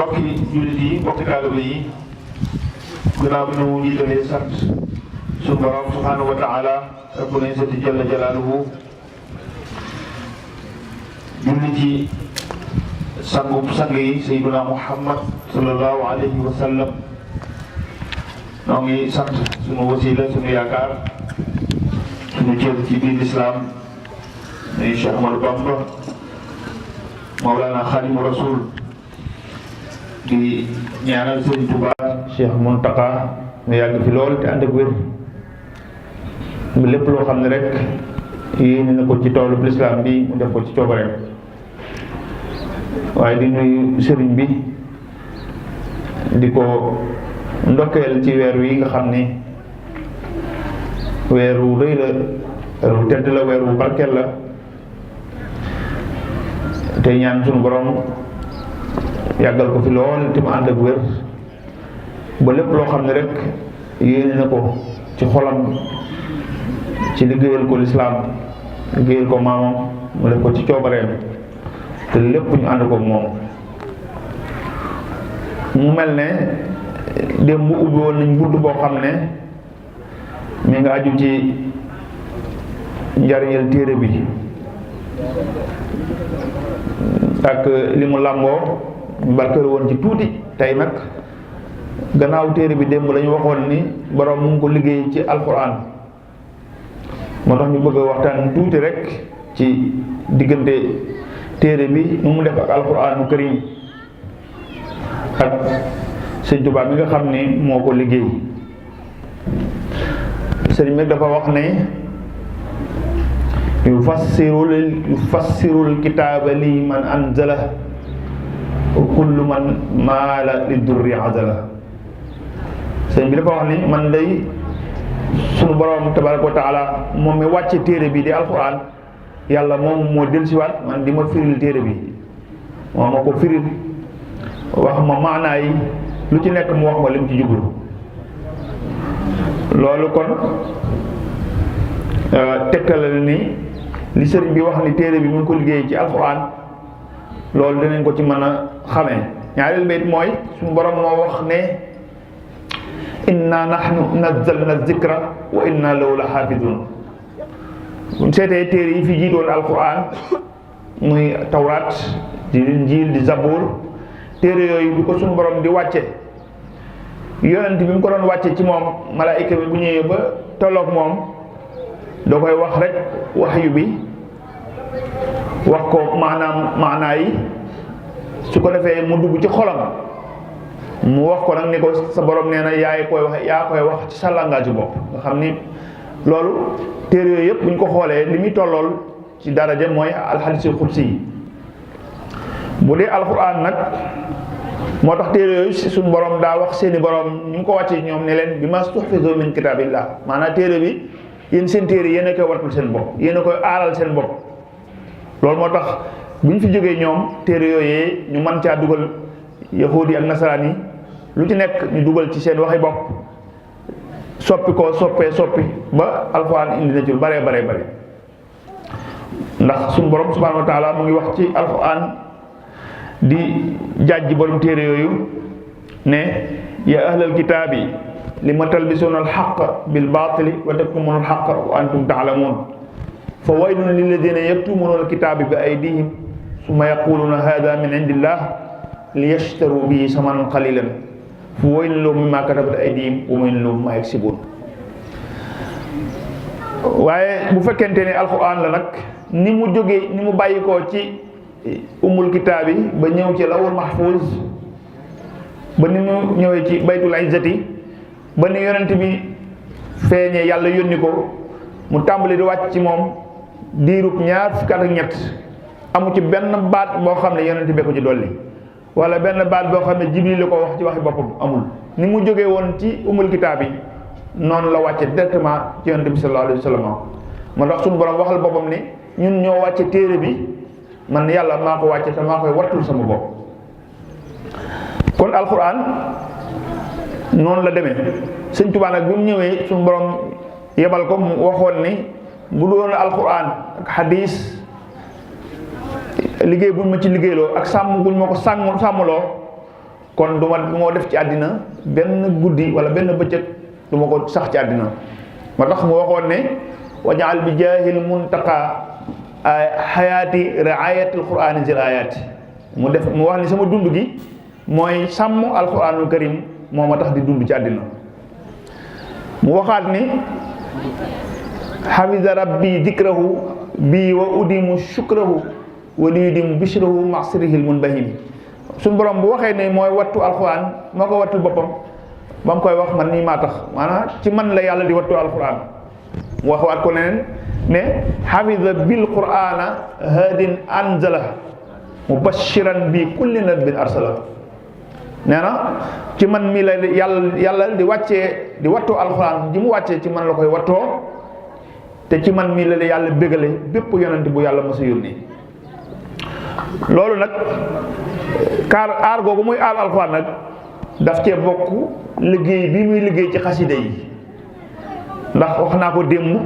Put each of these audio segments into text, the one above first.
mbokki jullit yi mbokki taalibe yi gannaaw bi ñu jiitalee sant suñu borom subhanahu wa taala rabbul izzati jalla jalaaluhu julli ci sangub sang yi sayyiduna Muhammad sallallahu alayhi wa sallam noo ngi sant suñu wasila suñu yaakaar suñu cër ci biir lislaam muy Cheikh Ahmadou Bamba Mawlana Xaadimu Rasul di ñaanal Sëriñ Tuubaa Cheikh Muntaqa nga yàgg fi lool te ànd ak wér lépp loo xam ne rek yéene na ko ci toolub lislaam bi mu def ko ci coobareem waaye di nuyu sëriñ bi di ko ndokkeel ci weer wi nga xam ni weer wu rëy la weer wu tedd la weer wu barkeel la te ñaan suñu borom yàggal ko fi lool te mu ànd ak wér ba lépp loo xam ne rek yéene na ko ci xolam ci liggéeyal ko lislaam liggéeyal ko maamam mu def ko ci coobareem te lépp ñu ànd ko moom. mu mel ne démb bu ubbi woon nañ bunt boo xam ne mi nga aju ci njariñal téere bi ak li mu làmboo ñu barkeelu woon ci tuuti. tey nag gannaaw téere bi démb lañu waxoon ni borom mu ngi ko liggéey ci alquran moo tax ñu bëgg a waxtaan tuuti rek ci diggante téere bi nu mu def ak alquranu karim ak sëñ Tuubaa mi nga xam ni moo ko liggéey. sëriñ bi dafa wax ne yufassirul kitaaba li man anzala wa kullu man maala li durri azala. sëriñ bi dafa wax ni man day sunu borom tabaraka wa taala moom mi wàcce téere bi di alquran yàlla moom moo dellusiwaat man di ma firil téere bi moo ma ko firil wax ma maanaa yi lu ci nekk mu wax ma lim ci jublu. loolu kon tegtale ni li sëriñ bi wax ni téere bi mu ngi ko liggéey ci alquran loolu dinañ ko ci mën a xamee. ñaareel bayit mooy suñu borom moo wax ne inna nahnu nazzalna zikra wa inna lahu la xaafidun. buñ seetee téere yi fi jiitoon alquran muy tawraat di injiil di zabur téere yooyu bi ko suñu borom di wàcce yonent bi mu ko doon wàcce ci moom malaayika bi bu ñëwee ba tolloog moom da koy wax rek waxyu bi wax ko maanaa yi su ko defee mu dugg ci xolam mu wax ko nag ni ko sa borom nee na yaa koy wax ci sa langage bopp nga xam ni loolu téere yooyu yëpp bu ñu ko xoolee li muy tollool ci daraja mooy alxadiisul xudsi yi. bu dee alxuraan nag moo tax téere yooyu suñu borom daa wax seeni borom ñu ngi ko wàcce ñoom ne leen bi ma tuhfizu min kitaabillah maanaam téere bi yéen seen téere yéen a koy wattul seen bopp yéen a koy aaral seen bopp. loolu moo tax bu ñu fi jógee ñoom téere yooyee ñu mën caa dugal yahuudi ak nasaraan yi lu ci nekk ñu dugal ci seen waxi bopp soppi ba alxuraan indi na ci lu bare ndax suñu borom subhaanahu wa taala mu ngi wax ci alxuraan di jàjj borom téere yooyu ne ya ahlal kitaabi lima talbisuuna alxaqa bil baatili wa taktumuna alxaqa wa antum taalamuun fa waylun lilladina yaktumuuna alkitaaba bi aydihim summa yaquluuna hada min indillah liyashtaru bihi samanan qalilan fa waylun lahum mimma katabat aydihim wa waylun lahum mimma yaksibuun. waaye bu fekkente ne alquran la nag ni mu jógee ni mu bàyyi ko ci umul kitaab yi ba ñëw ci lawul mahfuz ba ni mu ñëwee ci baytul izzati ba ni yonent bi feeñee yàlla yónni ko mu tàmbali di wàcc ci moom diirub ñaar fukki at ak ñett amu ci benn baat boo xam ne yonent bi ko ci dolli wala benn baat boo xam ne jibril la ko wax ci waxi boppam amul. ni mu jógee woon ci umul kitaab yi noonu la wàcce directement ci yonent bi sallallahu alayhi wa sallam moo tax suñu borom waxal boppam ni ñun ñoo wàcce téere bi man yàlla maa ko wàcce te maa koy wattul sama bopp. kon alquran noonu la demee. sëñ Tuubaa nag bi mu ñëwee suñu borom yebal ko mu waxoon ni bu doon alquran ak hadis liggéey buñ ma ci liggéeyloo ak sàmm guñ ma ko sàmmloo kon du moo def ci àddina benn guddi wala benn bëccëg du ma ko sax ci àddina moo tax mu waxoon ne wajaal bi jaahil muntaqa xayaati riayatul qur'ani zil ayaati mu wax ni sama dund gi mooy sàmm alquranul karim moo ma tax di dund ci àddina mu waxaat ni xafida rabbi dikrahu bii wa udimu shukrahu wa liyudimu bishrahu masrihil munbahimi suñ borom bu waxee ne mooy wattu alquran moo ko wattul boppam ba mu koy wax man nii maa tax maanaam ci man la yàlla di wattu alquran mu waxaat ko neneen ne xafida bil qur'ana hadin anzala mubashiran bi kulli nabin arsala nee na ci man mii la yàlla di wàccee di wattoo alxuraan ji mu wàccee ci man la koy wattoo te ci man mii la yàlla bégale bépp yonent bu yàlla mos a yónni loolu nag aar googu muy aar alxuraan nag daf cee bokk liggéey bi muy liggéey ci xaside yi ndax wax naa ko démb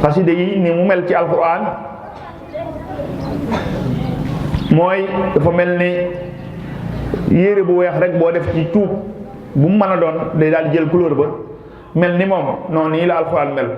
xaside yi ni mu mel ci alxuraan mooy dafa mel ni yére bu weex rek boo def ci cuub bu mu mën a doon day daal di jël couleur ba mel ni moom noonu yi la alxuraan mel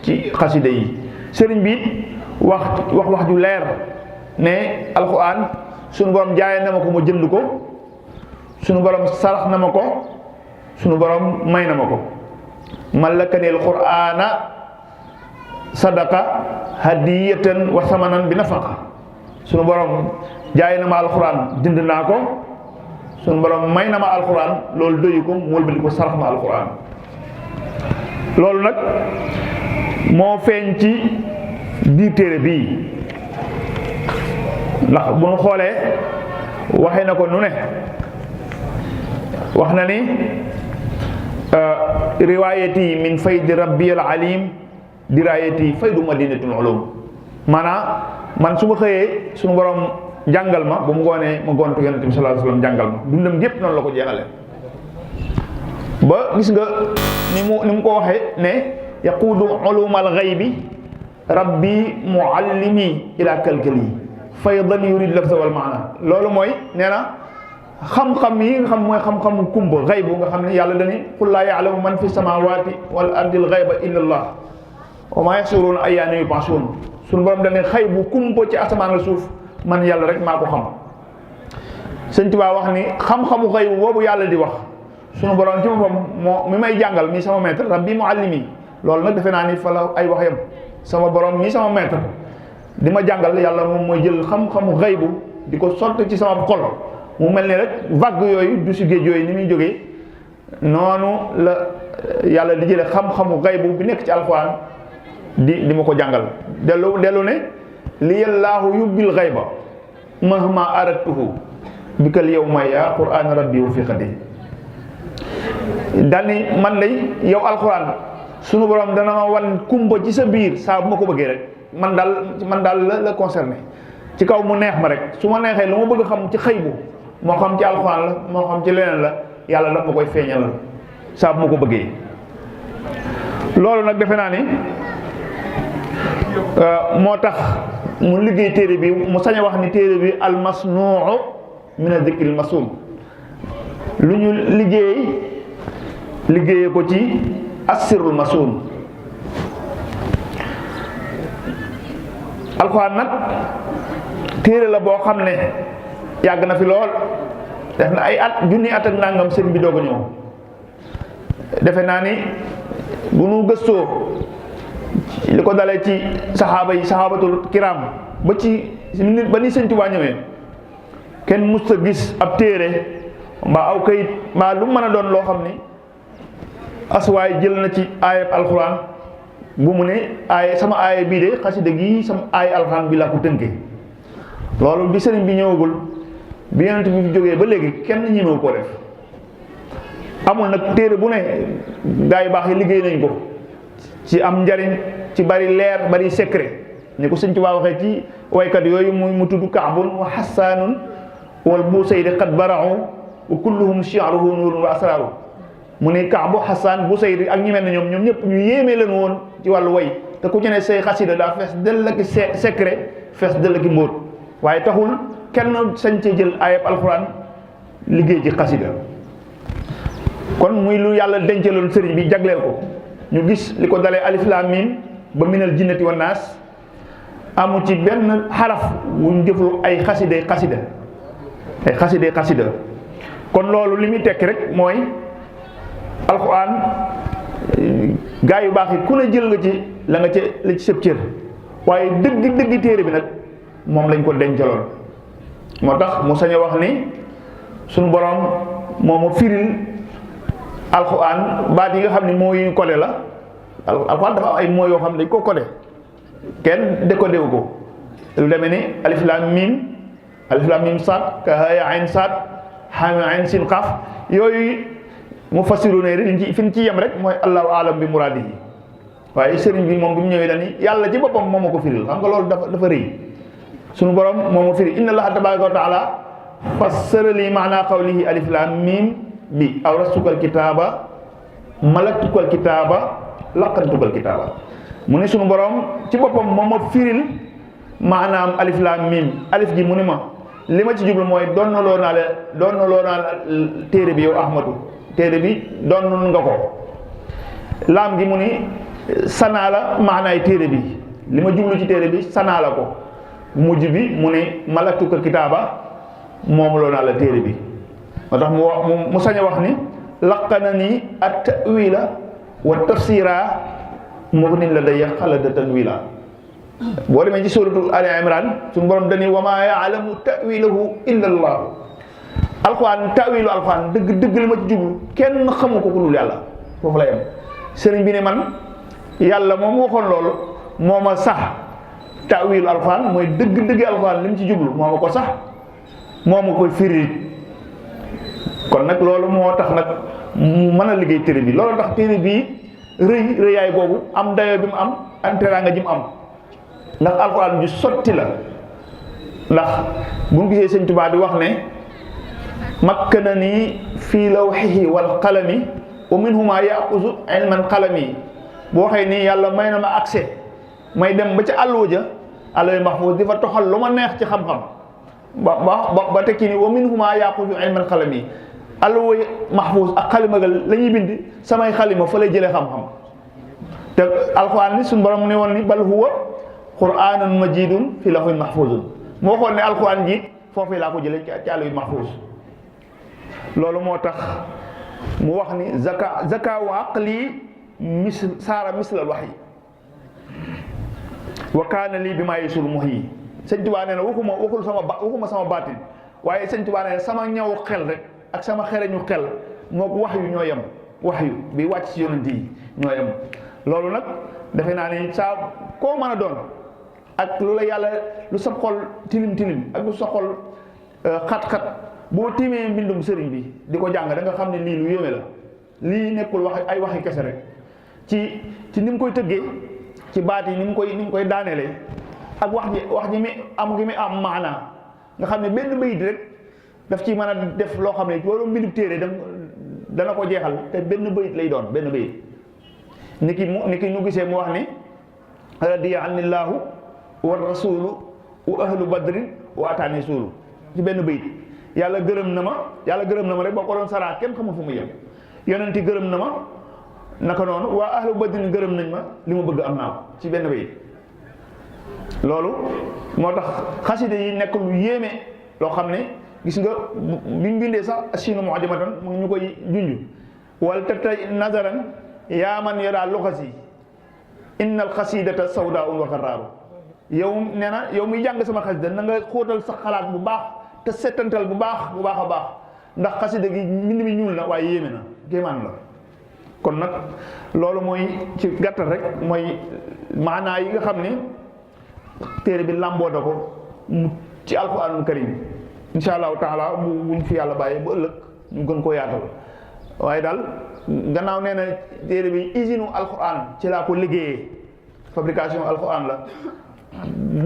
ci xaside yi sëriñ bi wax ju leer ne alxuraan suñu borom jaayee na ma ko ma jënd ko suñu borom sarax na ma ko suñu borom may na ma ko malakanil qur'ana sadaqa hadiyatan wa samanan bi nafaqa suñu borom jaay na ma alxuraan jënd naa ko suñu borom may na ma alxuraan loolu doyu ko mu wëlbati ko sarax ma alxuraan loolu nag moo feeñ ci biir téere bii ndax bu ñu xoolee waxee na ko nu ne wax na ni riwaayati min faydi rabbiyal alim dirayati faydu madinatul ulum maanaam man su ma xëyee suñu borom jàngal ma ba mu ngoonee ma gontu yonent bi sallallahu alayhi wasallam jàngal ma dundam gépp noonu la ko jeexale ba gis nga ni mu ko waxee ne yaquudu ulumal ghaybi rabbi muallimi ila kalkali faydan yurid lafza wal maana loolu mooy nee na xam-xam yi nga xam mooy xam-xamu kumba ghaybu nga xam ne yàlla dani qul laa ya'lamu man fi samawati wal ardil ghayba illa allah wa ma yashuruna ayyaana yub'asun suñu borom dane xëy bu kumpa ci asamaan la suuf man yàlla rek maa ko xam sëñ Tuubaa wax ni xam-xamu xëy boobu yàlla di wax suñu borom ci boppam moo mi may jàngal mi sama maître rabbi muallimi loolu nag defe naa ni fa la ay wax yam sama borom mi sama maître di ma jàngal yàlla moom mooy jël xam-xamu xëy bu di ko sotti ci sama xol mu mel ni rek vague yooyu du si géej yooyu ni muy jógee noonu la yàlla di jële xam-xamu xëy bu bi nekk ci alxuraan di ma ko jàngal dellu ne li yàllaahu yubbil xayba mahma aradtuhu bikal yawma ya qur'an rabbi wa fi xadi dal ni man lay yow alquran sunu borom dana ma wan kumba ci sa biir saa bu ma ko bëggee rek man daal la concerné ci kaw mu neex ma rek su ma neexee lu ma bëgg xam ci xëy bu moo xam ci alquran la moo xam ci leneen la yàlla daf ma koy feeñalal saa bu ma ko bëggee loolu nag defe naa ni moo tax mu liggéey téere bi mu sañ a wax ni téere bi almasnuu min adhikril masum lu ñu liggéeye ko ci assirul masum alxuraan nag téere la boo xam ne yàgg na fi lool def na ay at junni at ak nangam sëñ bi doog a ñëw defe naa ni bu nu gëstoo li ko dalee ci saxaabatul kiram ba ni sëñ Tuubaa ñëwee kenn mus a gis ab téere mbaa aw kayit mbaa lu mën a doon loo xam ni aswaay jël na ci aayab alxuraan bu mu ne sama aaya bii de xasida gi sama aaya alxuraan bi laa ko tënkee loolu bi sëriñ bi ñëwagul bi yonent bi fi jógee ba léegi kenn ñemewu koo def amul nag téere bu ne gaa yu baax yi liggéey nañ ko ci am njariñ ci bari leer bari secret ni ko sëñ Tuubaa waxee ci waykat yooyu mu tudd Kaabun wa Hassaanun wal Busayri qad bara'u wa kulluhum shi'ruhu nuurun wa asraaru mu ne Kaabu Hassaan Busayri ak ñi mel ne ñoom ñëpp ñu yéemee leen woon ci wàllu way te ku ci ne say xasida daa fees dell ak secret fees dell ak mbóot waaye taxul kenn sañ cee jël ayab alxuraan liggéey ci xasida kon muy lu yàlla dencaloon sëriñ bi jagleel ko ñu gis li ko dalee alif laam miim ba minal jinnati wan naas amu ci benn xaraf wuñ jëflu ay xasida kon loolu li muy tekki rek mooy alxuraan gaa yu baax yi ku ne jël nga ci la ci sëb cër waaye dëgg téere bi nag moom lañ ko dencaloon moo tax mu sañ a wax ni suñu borom moo ma firil alxuraan baat yi nga xam ne moo yu codé la alxuraan dafa am ay moo yoo xam ne dañ ko codé kenn décodé wu ko lu demee ni alif laam miim saad ka haa ayn saad xaami ayn sin xaaf yooyu mu fassiru ne liñ ci fi ñu ci yem rek mooy allahu alam bi muraadihi waaye sëriñ bi moom bi mu ñëwee dani yàlla ci boppam moo ma ko firil xam nga loolu dafa rëy suñu borom moo ma firil inna allaha tabaraka wa taala fassara li maana qawlihi alif laam miim bi awrastukal kitaaba malaktukal kitaaba laqantukal kitaaba mu ne suñu borom ci boppam moo ma firil maanaam alif laam miim alif gi mu ne ma li ma ci jublu mooy donnaloo naa la téere bi yow Ahmadu téere bi doon nga ko laam gi mu ni sanaa la maanaay téere bi li ma jublu ci téere bi sanaa la ko mujj bi mu ne malaktukal kitaaba moom loo naa la téere bi moo tax mu sañ a wax ni laqana ni at ta'wila wa tafsira mughnin la day xalada tanwila boo demee ci suratu Ali Imran suñu borom dañuy wa maa ya'lamu ta'wilahu illa Allah alxuraan ta'wilu alxuraan dëgg li ma ci jublu kenn xamu ko ku dul yàlla foofu la yem sëriñ bi ne man yàlla moom waxoon loolu moo ma sax ta'wilu alxuraan mooy dëgg alxuraan li mu ci jublu moo ma ko sax moo ma koy firi kon nag loolu moo tax nag mu mën a liggéey téere bi loolu tax téere bii rëyaay boobu am dayoo bi mu am teraanga ji mu am ndax alxuraan ju sotti la ndax bu ñu gisee sëñ Tuubaa di wax ne makkanani fii lawhihi wal qalami wa minhuma ya'khudhu ilman qalami bu waxee nii yàlla may na ma accès may dem ba ca àlluwa ja àlluwa mahfuus di fa toxal lu ma neex ci xam-xam ba tekki ni wa minhuma ya'khudhu ilman qalami àlluwa mahfuus ak xalima ga la ñuy bind samay xalima fa lay jëlee xam-xam te alxuraan ni suñu borom ne woon ni bal huwa qur'aanun majiidun fi lawhin mahfuuzun moo waxoon ne alxuraan ji foofu laa ko jëlee ci àlluwa mahfuus loolu moo tax mu wax ni zaka wa aqli saara mislal wahyi wa kaana lii bi maa yusul muhyi sëñ Tuubaa nee na waxuma sama baatin waaye sëñ Tuubaa nee na sama ñaw xel rek ak sama xereñu xel mook wax yu ñoo yem wax yu bi wàcc ci yonent yi ñoo yem loolu nag defe naa ni saa koo mën a doon ak lu la yàlla lu sa xol tilim ak lu sa xol xat-xat boo tiimee mbindum sëriñ bi di ko jàng da nga xam ne lii lu yéeme la lii nekkul ay waxi kese rek ci ni mu koy tëggee ci baat yi ni mu koy daanelee ak wax ji mi am maanaa nga xam ne benn bayit rek daf ci mën a def loo xam ne loolu mbindum téere dana ko jeexal te benn bayit lay doon benn bayit ni ki ñu gisee mu wax ni radiya anillahu wa rasulu wa ahlu badrin wa ataani suulu ci benn bayit yàlla gërëm na ma rek boo ko doon saraa kenn xamul fu mu yem yonenti gërëm na ma naka noonu waa ahlu badrin gërëm nañ ma li ma bëgg am naa ko ci benn bayit loolu moo tax xaside yi nekk lu yéeme loo xam ne gis nga biñ bindee sax asinu mu'jamatan mu ñu koy junj wal tatay nazaran yaa man yara luxasi innal xasidata sawdaun wa xaraaru yow nee na yow muy jàng sama xasida na nga xóotal sa xalaat bu baax te settantal bu baax a baax ndax xasida gi mbind mi ñuul na waaye yéeme na géemaan la kon nag loolu mooy ci gàttal rek mooy maanaa yi nga xam ne téere bi làmboo na ko ci alxuraanul karim insha allahu taala buñ fi yàlla bàyyee ba ëllëg ñu gën koo yaatal waaye daal gannaaw nee na téere bi usine alxuraan ci laa ko liggéeyee fabrication alxuraan la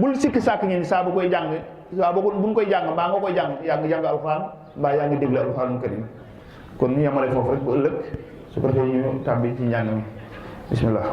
bul sikki sàkk ngeen saa bu koy jàng saa bu buñ koy jàng mbaa nga koy jàng yaa ngi jàng alxuraan mbaa yaa ngi déglu alxuraanul karim kon ñu yemale foofu rek ba ëllëg su ko defee ñu tàbbi ci njàng mi bismillah